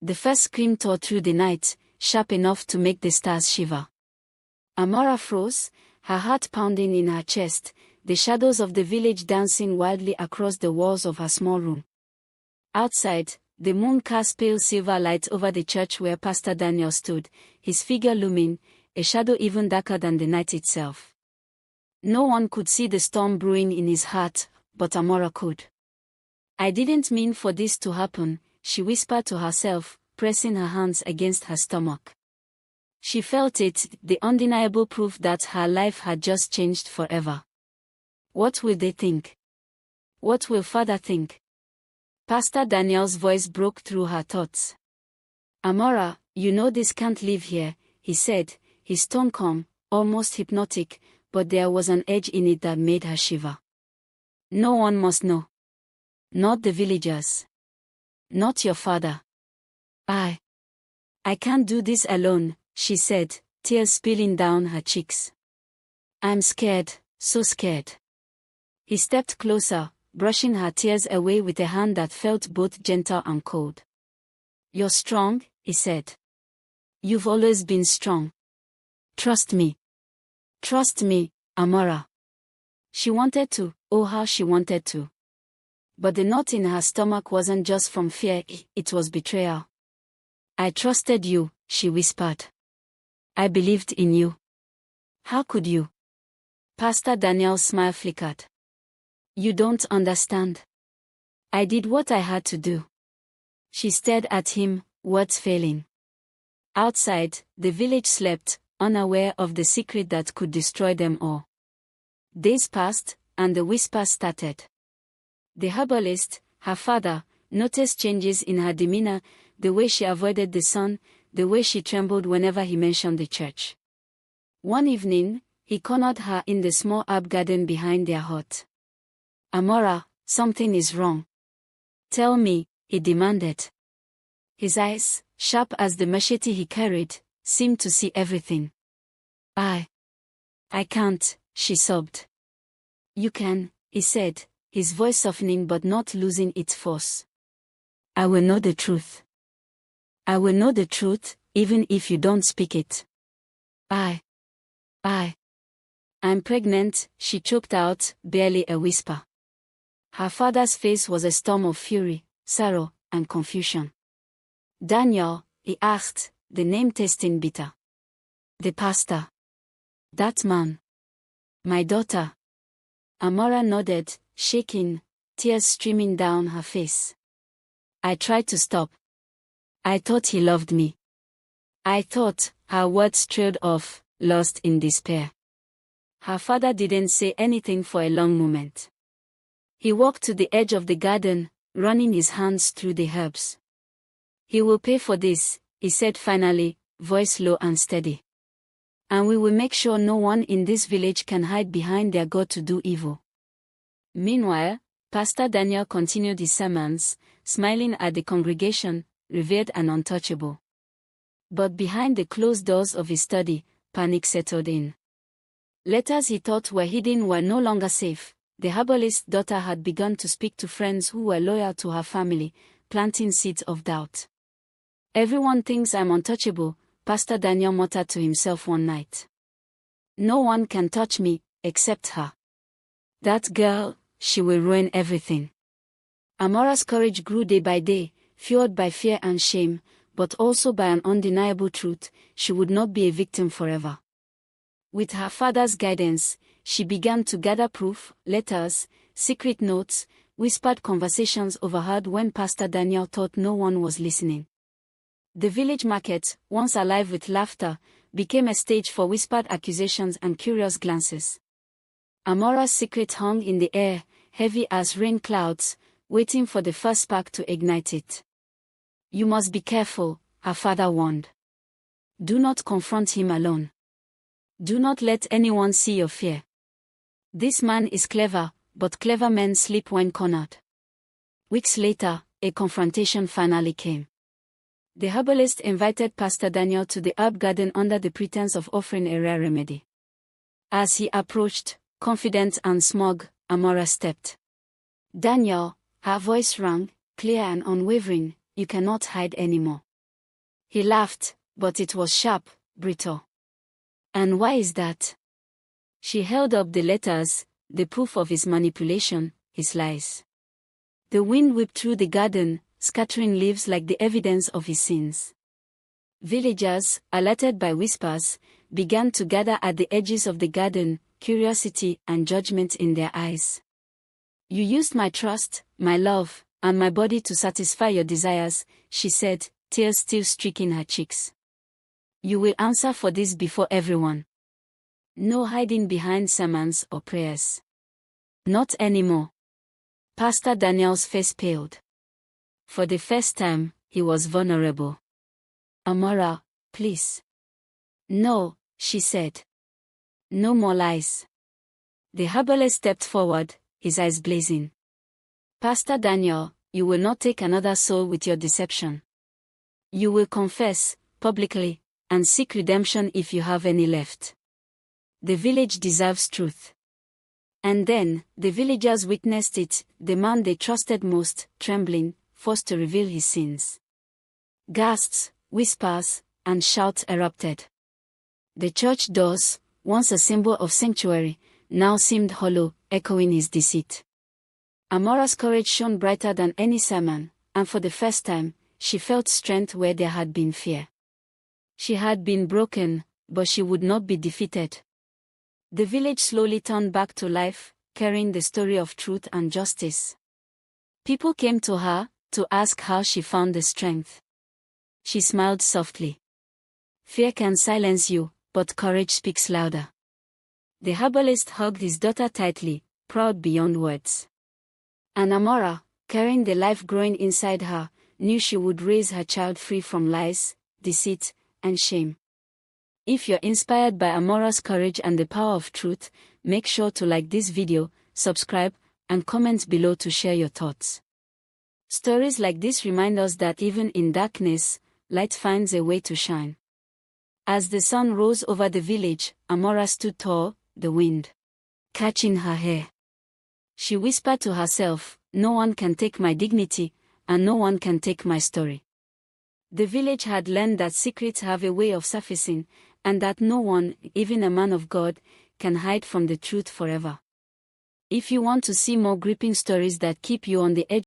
The first scream tore through the night, sharp enough to make the stars shiver. Amara froze, her heart pounding in her chest, the shadows of the village dancing wildly across the walls of her small room. Outside, the moon cast pale silver light over the church where Pastor Daniel stood, his figure looming, a shadow even darker than the night itself. No one could see the storm brewing in his heart, but Amara could. "I didn't mean for this to happen," she whispered to herself, pressing her hands against her stomach. She felt it, the undeniable proof that her life had just changed forever. What will they think? What will Father think? Pastor Daniel's voice broke through her thoughts. "Amara, you know this can't live here," he said, his tone calm, almost hypnotic, but there was an edge in it that made her shiver. "No one must know. Not the villagers. Not your father. I can't do this alone," she said, tears spilling down her cheeks. "I'm scared, so scared." He stepped closer, brushing her tears away with a hand that felt both gentle and cold. "You're strong," he said. "You've always been strong. Trust me. Trust me, Amara." She wanted to, oh how she wanted to. But the knot in her stomach wasn't just from fear, it was betrayal. "I trusted you," she whispered. "I believed in you." "How could you?" Pastor Daniel's smile flickered. "You don't understand. I did what I had to do." She stared at him, words failing. Outside, the village slept, unaware of the secret that could destroy them all. Days passed, and the whispers started. The herbalist, her father, noticed changes in her demeanor, the way she avoided the sun, the way she trembled whenever he mentioned the church. One evening, he cornered her in the small herb garden behind their hut. "Amara, something is wrong. Tell me," he demanded. His eyes, sharp as the machete he carried, seemed to see everything. I can't," she sobbed. "You can," he said, his voice softening but not losing its force. "I will know the truth. I will know the truth, even if you don't speak it. I'm pregnant," she choked out, barely a whisper. Her father's face was a storm of fury, sorrow, and confusion. "Daniel," he asked, the name tasting bitter. "The pastor. That man. My daughter." Amara nodded, shaking, tears streaming down her face. "I tried to stop. I thought he loved me. I thought," her words trailed off, lost in despair. Her father didn't say anything for a long moment. He walked to the edge of the garden, running his hands through the herbs. "He will pay for this," he said finally, voice low and steady. "And we will make sure no one in this village can hide behind their God to do evil." Meanwhile, Pastor Daniel continued his sermons, smiling at the congregation, revered and untouchable. But behind the closed doors of his study, panic settled in. Letters he thought were hidden were no longer safe. The herbalist's daughter had begun to speak to friends who were loyal to her family, planting seeds of doubt. "Everyone thinks I'm untouchable," Pastor Daniel muttered to himself one night. "No one can touch me, except her. That girl, she will ruin everything." Amara's courage grew day by day, fueled by fear and shame, but also by an undeniable truth: she would not be a victim forever. With her father's guidance, she began to gather proof, letters, secret notes, whispered conversations overheard when Pastor Daniel thought no one was listening. The village market, once alive with laughter, became a stage for whispered accusations and curious glances. Amara's secret hung in the air, heavy as rain clouds, waiting for the first spark to ignite it. "You must be careful," her father warned. "Do not confront him alone. Do not let anyone see your fear. This man is clever, but clever men sleep when cornered." Weeks later, a confrontation finally came. The herbalist invited Pastor Daniel to the herb garden under the pretense of offering a rare remedy. As he approached, confident and smug, Amara stepped. "Daniel," her voice rang, clear and unwavering, "you cannot hide anymore. He laughed, but it was sharp, brittle. And why is that? She held up the letters, the proof of his manipulation, his lies. The wind whipped through the garden, scattering leaves like the evidence of his sins. Villagers, alerted by whispers, began to gather at the edges of the garden, curiosity and judgment in their eyes. You used my trust, my love, and my body to satisfy your desires, she said, tears still streaking her cheeks. You will answer for this before everyone. No hiding behind sermons or prayers. Not anymore. Pastor Daniel's face paled. For the first time, he was vulnerable. Amara, please. No, she said. No more lies. The herbalist stepped forward, his eyes blazing. Pastor Daniel, you will not take another soul with your deception. You will confess, publicly, and seek redemption if you have any left. The village deserves truth. And then, the villagers witnessed it, the man they trusted most, trembling, forced to reveal his sins. Gasps, whispers, and shouts erupted. The church doors, once a symbol of sanctuary, now seemed hollow, echoing his deceit. Amara's courage shone brighter than any sermon, and for the first time, she felt strength where there had been fear. She had been broken, but she would not be defeated. The village slowly turned back to life, carrying the story of truth and justice. People came to her, to ask how she found the strength. She smiled softly. Fear can silence you, but courage speaks louder. The herbalist hugged his daughter tightly, proud beyond words. And Amara, carrying the life growing inside her, knew she would raise her child free from lies, deceit, and shame. If you're inspired by Amara's courage and the power of truth, make sure to like this video, subscribe, and comment below to share your thoughts. Stories like this remind us that even in darkness, light finds a way to shine. As the sun rose over the village, Amara stood tall, the wind catching her hair. She whispered to herself, no one can take my dignity, and no one can take my story. The village had learned that secrets have a way of surfacing, and that no one, even a man of God, can hide from the truth forever. If you want to see more gripping stories that keep you on the edge